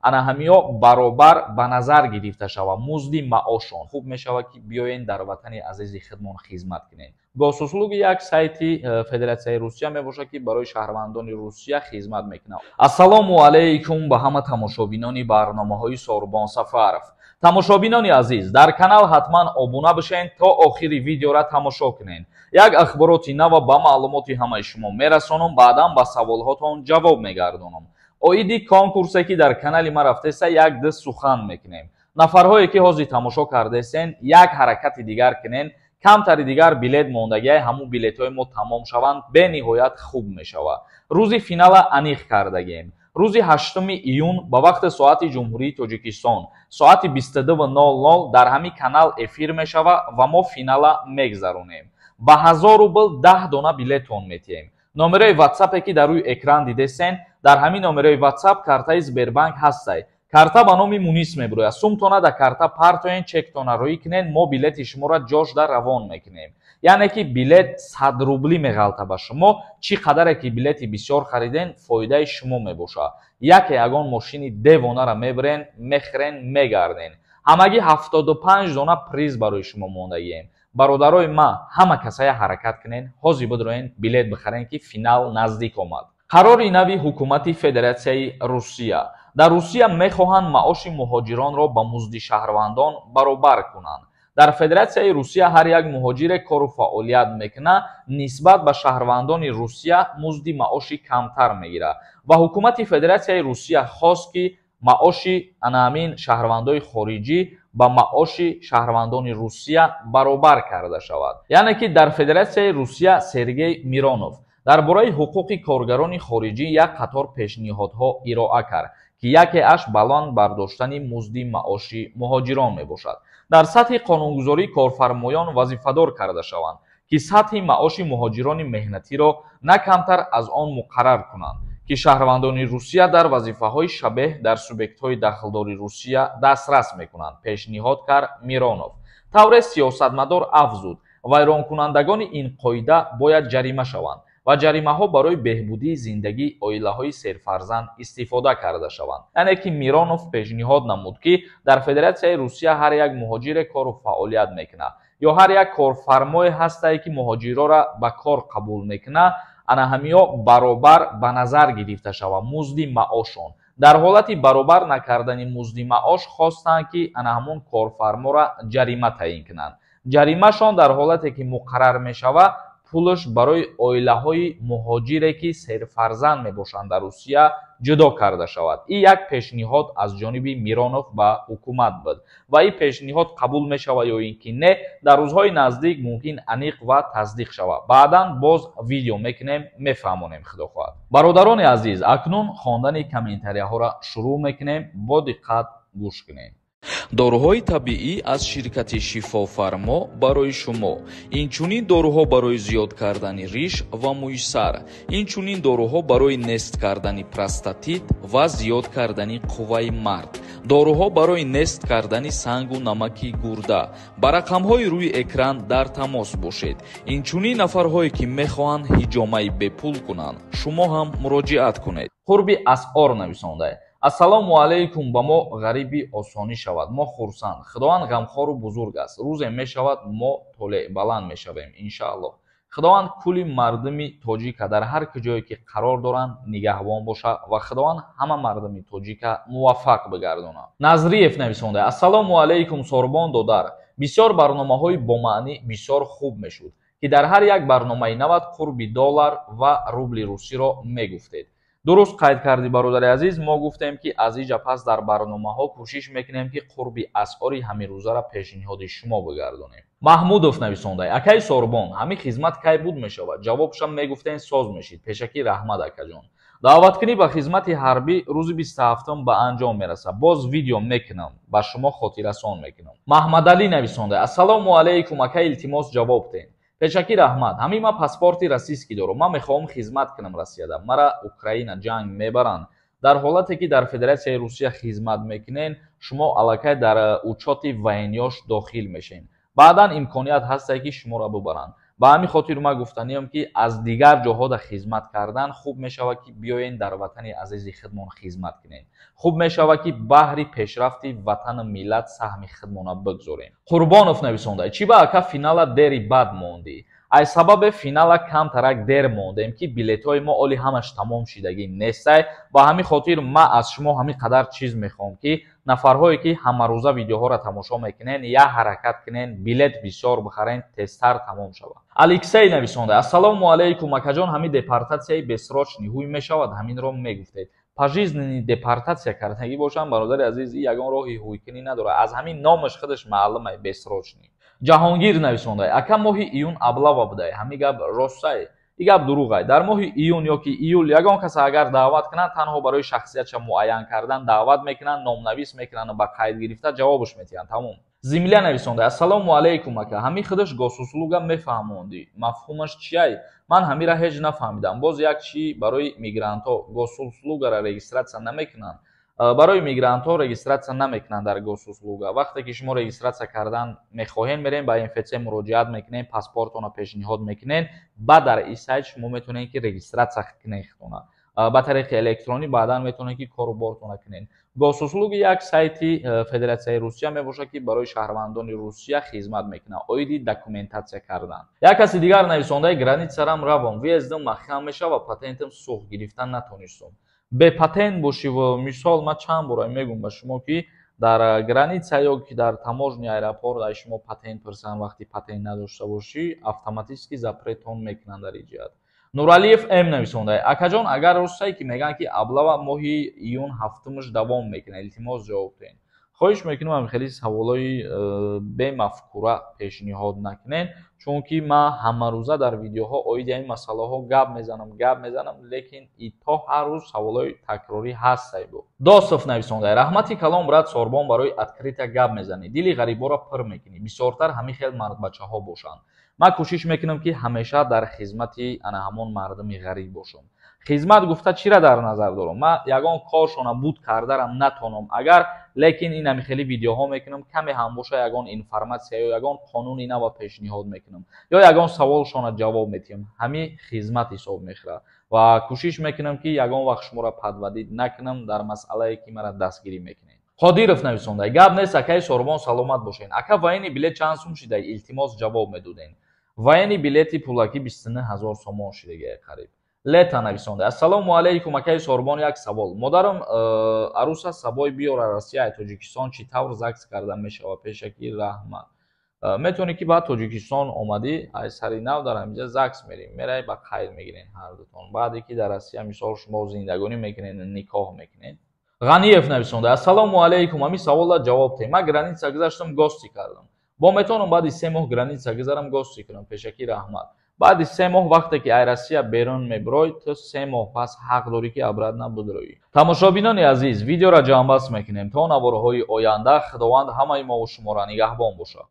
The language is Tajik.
ана ҳамиё баробар ба назар гирифта шава музди маошон хуб мешава ки биёен дар ватани азизи худмон хизмат кунед. госуслуги як сайти Федератсияи Русия мебошад ки барои шаҳрвандони Русия хизмат мекунад. Ассалому алайкум ба ҳама тамошобинони барномаҳои Сорбон Сафаров. тамошобинони азиз, дар канал ҳатман обуна бишен то охири видеора тамошо кунед. як ахбороти нав ба маълумоти ҳамаи шумо мерасонам, баъдан ба саволҳотон ҷавоб мегардонам. оиди конкурсе ки дар канали ма рафтеса як дист сухан мекунем. нафарҳое ки ҳозир тамошо кардесен як ҳаракати дигар кунен, камтари дигар билет мондагиҳои ҳамун билетҳои мо тамом шаванд бениҳоят хуб мешавад. рӯзи финала аниқ кардагем. рӯзи 8 июн ба вақти соати ҷумҳурии Тоҷикистон соати 22:00 дар ҳамин канал эфир мешава ва мо финала мегзаронем. ба 1000 рубл 10 дона билетон метиҳем. номерои ватсапе ки дар рӯи экран дидесен, дар ҳамин номерои ватсап картаи Сбербанк ҳастай. карта ба номи Мунис мебурояд. сумтона да карта партоен чектона рӯӣ кунен, мо билети шуморо ҷошда равон мекунем. яъне ки билет 100 рублӣ меғалта ба шумо, чӣ қадаре ки билети бисёр хариден, фоидаи шумо мебошад. яке ягон мошини девонара мебирен, мехӯрен, мегарден. ҳамагӣ 75 дона приз барои шумо мондагием. бародарои ма, ҳама касая ҳаракат кунен, ҳозир бидроен билет бихарен ки финал наздик омад. қарори нави ҳукумати Федератсияи Русия. дар Русия мехоҳанд маоши муҳоҷиронро ба музди шаҳрвандон баробар кунанд. дар Федератсияи Русия ҳар як муҳоҷире кору фаъолият мекунад, нисбат ба шаҳрвандони Русия музди маоши камтар мегирад ва ҳукумати Федератсияи Русия хост ки маоши анамин шаҳрвандои хориҷӣ ба маоши шаҳрвандони Русия баробар карда шавад. яъне ки дар Федератсияи Русия Сергей Миронов дар бораи ҳуқуқи коргарони хориҷӣ як қатор пешниҳодҳо ироа кард ки яке аш баланд бардоштани музди маоши муҳоҷирон мебошад. дар сатҳи қонунгузорӣ корфармоён вазифадор карда шаванд ки сатҳи маоши муҳоҷирони меҳнатиро на камтар аз он муқаррар кунанд ки шаҳрвандони Русия дар вазифаҳои шабеҳ дар субъектҳои дахлдори Русия дастрас мекунанд, пешниҳод кард Миронов. тавре сиёсатмадор афзуд, вайронкунандагони ин қоида бояд ҷарима шаванд ва ҷаримаҳо барои беҳбудии зиндагии оилаҳои серфарзанд истифода карда шаванд. яъне ки Миронов пешниҳод намуд ки дар Федератсияи Русия ҳар як муҳоҷире кору фаъолият мекунад ё ҳар як корфармое ҳастае ки муҳоҷирора ба кор қабул мекунад, ана ҳамиё баробар ба назар гирифта шава музди маошон. дар ҳолати баробар накардани музди маош хостанд ки ана ҳамон корфармора ҷарима таъин кунанд. ҷаримашон дар ҳолате ки муқаррар мешава, пулаш барои оилаҳои муҳоҷире ки серфарзанд мебошанд дар Русия ҷудо карда шавад. ин як пешниҳод аз ҷониби Миронов ба ҳукумат буд ва ин пешниҳод қабул мешава ё ин ки не, дар рӯзҳои наздик мумкин аниқ ва тасдиқ шавад. баъдан боз видео мекунем, мефаҳмонем худо хоҳад. бародарони азиз, акнун хондани комментарияҳоро шурӯъ мекунем. бо диққат гӯш кунед. доруҳои табиӣ аз ширкати шифофармо барои шумо. инчунин доруҳо барои зиёд кардани риш ва мӯи сар. инчунин доруҳо барои нест кардани простатит ва зиёд кардани қувваи мард. доруҳо барои нест кардани сангу намаки гурда. ба рақамҳои рӯи экран дар тамос бошед. инчунин нафарҳое ки мехоҳанд ҳиҷомаи бепул кунанд, шумо ҳам муроҷиат кунед. қурби асъор нависонда. ассалому алайкум, ба мо ғариби осонӣ шавад, мо хурсанд. худованд ғамхору бузург аст. рӯзе мешавад мо толеъбаланд мешавем иншааллоҳ. худованд кулли мардуми тоҷика дар ҳар куҷое ки қарор доранд нигаҳбон бошад ва худованд ҳама мардуми тоҷика муваффақ бигардонад. назриев нависонда. ассалому алайкум Сорбон додар. бисёр барномаҳои бомаънӣ бисёр хуб мешуд ки дар ҳар як барномаи навад қурби доллар ва рубли русиро мегуфтед. дуруст қайд кардӣ бародари азиз. мо гуфтем ки аз инҷа пас дар барномаҳо кӯшиш мекунем ки қурби асъори ҳамирӯзара пешниҳоди шумо бигардонем. маҳмудов нависондай. акаи Сорбон, ҳамин хизмат кай буд мешавад? ҷавобшам мегуфтен соз мешид. пешакӣ раҳмат акаҷон. даъваткунӣ ба хизмати ҳарбӣ рӯзи 27 ба анҷом мерасад. боз видео мекунам, ба шумо хотиррасон мекунам. маҳмадалӣ нависондай. ассалому алайкум акай, илтимос ҷавоб ден. пешакӣ раҳмат. ҳамин ман паспорти российский дорам. ман мехоҳам хизмат кунам Россияда. мара Украина ҷанг мебаранд. дар ҳолате ки дар Федератсияи Русия хизмат мекунен, шумо аллакай дар учёти военёш дохил мешен. баъдан имконият ҳастае ки шуморо бибаранд. ба ҳамин хотир ма гуфтаниям ки аз дигар ҷоҳода хизмат кардан хуб мешавад ки биёен дар ватани азизи худмон хизмат кунем. Хуб мешавад ки баҳри пешрафти ватану миллат саҳми худмона бигзорем. Қурбонов нависонда: чиба ака финала дери бад монди. Ай сабаби финала камтарак дер мондем ки билетҳои мо оли ҳамаш тамом шидагӣ нестай. Ба ҳамин хотир ма аз шумо ҳамин қадар чиз мехоҳам ки нафарҳое ки ҳамарӯза видеоҳоро тамошо мекунен я ҳаракат кунен, билет бисёр бихарен, тезтар тамом шавад. Алексей нависонда: ассалому алайкум акаҷон, ҳамин депортатсияи бесрочни ҳуй мешавад? Ҳаминро мегуфтед. Пожизненный депортация кардагӣ бошам, бародари азиз, ягон роҳи ҳуйкунӣ надорад. Аз ҳамин номаш худаш маълумай бесрочни. Ҷаҳонгир нависондай: ака моҳи июн аблава будай. Ҳамин гап ростае? И гап дурӯғай. Дар моҳи июн ёки июл ягон каса агар даъват кунад, танҳо барои шахсиятша муайян кардан даъват мекунанд, номнавис мекунанд, ба қайд гирифта ҷавобаш медиҳанд. Тамом. Зимля нависондай: ассалому алайкум ака, ҳамин худаш госуслуга мефаҳмонди. Мафҳумаш чияй? Ман ҳамира ҳеҷ нафаҳмидам. Боз як чӣ барои мигрантҳо госуслугара регистратсия намекунанд. Барои мигрантҳо регистратсия намекунанд дар госуслуга. Вақте ки шумо регистратсия кардан мехоҳем, мерем ба МФЦ муроҷиат мекунем, паспортона пешниҳод мекунен, баъд дар ин сайт шумо метавонед ки регистратсия кунед худона. Ба тариқи электронӣ баъдан метавонед ки кору бортона кунед. Госуслуги як сайти Федератсияи Русия мебошад ки барои шаҳрвандони Русия хизмат мекунад, оиди документатсия кардан. Як каси дигар нависондаи границарам равам, виездам махкам мешава, патентам сух гирифтан натонистам. Бе патент боши ва мисол ма чанд бора мегум ба шумо ки дар граница ё ки дар таможни аэропорт ай шумо патент пурсан, вақти патент надошта бошӣ автоматически запретон мекунанд дар иҷоат. Нуралиев М нависондай: акаҷон, агар ростае ки мегӯянд ки аблава моҳи июн ҳафтумаш давом мекунад, илтимос ҷавоб диҳед. Хоҳиш мекунам ҳамхели саволои бемафкура пешниҳод накунед, чунки ман ҳамарӯза дар видеоҳо оиди ин масъалаҳо гап мезанам, лекин и то ҳар рӯз саволои такрорӣ ҳастай бо. Досов нависондай: раҳмати калом брат Сорбон, барои открытия гап мезанӣ, дили ғариборо пир мекунӣ, бисёртар ҳамин хел мардбачаҳо бошанд. Ман кӯшиш мекунам ки ҳамеша дар хизмати ана ҳамон мардуми ғариб бошам. Хизмат гуфта чиро дар назар дорам? Ман ягон коршона буд кардарам натонам агар, лекин ин ҳамихели видеоҳо мекунам, каме ҳам боша ягон информатсия ё ягон қонуни нава пешниҳод мекунам ё ягон саволшона ҷавоб медиҳам. ҳамин хизмат ҳисоб мехӯрад ва кӯшиш мекунам ки ягон вақт шуморо падвадид накунам дар масъалае ки маро дастгирӣ мекунед. Қодиров нависондай: гап нест акаи Сорбон, саломат бошед. Ака ваени билет чанд сум шидай? Илтимос ҷавоб медоден. Ваени билети пулаки 29 000 сомон шидагия қариб. Лета нависонда: ассалому алайкум акаи Сорбон, як савол. Модарам аруса сабой биёра Россия Тоҷикистон чӣ тавр ЗАГС карда мешава? Пешакӣ раҳмат. Метавонӣ ки ба Тоҷикистон омадӣ, ай сари нав дар ҳаминҷа ЗАГС мерем, мерай ба қайд мегирен ҳардутон. Баъде ки дар Россия мисол шумо зиндагонӣ мекунед, никоҳ мекунед. Ғаниев нависонда: ассалому алайкум, ҳамин савола ҷавоб диҳед. Ман граница гузаштам, гости кардам. Бо метавонам баъди 3 моҳ граница гузарам, гости кунам? Пешакӣ раҳмат. Баъди 3 моҳ вақте ки ай Россия берун мебирой, то 3 моҳ пас ҳақ дорӣ ки обратно бидроӣ. Тамошобинони азиз, видеоро ҷамъбаст мекунем. То навораҳои оянда худованд ҳамаи мо ва шуморо нигаҳбон бошад.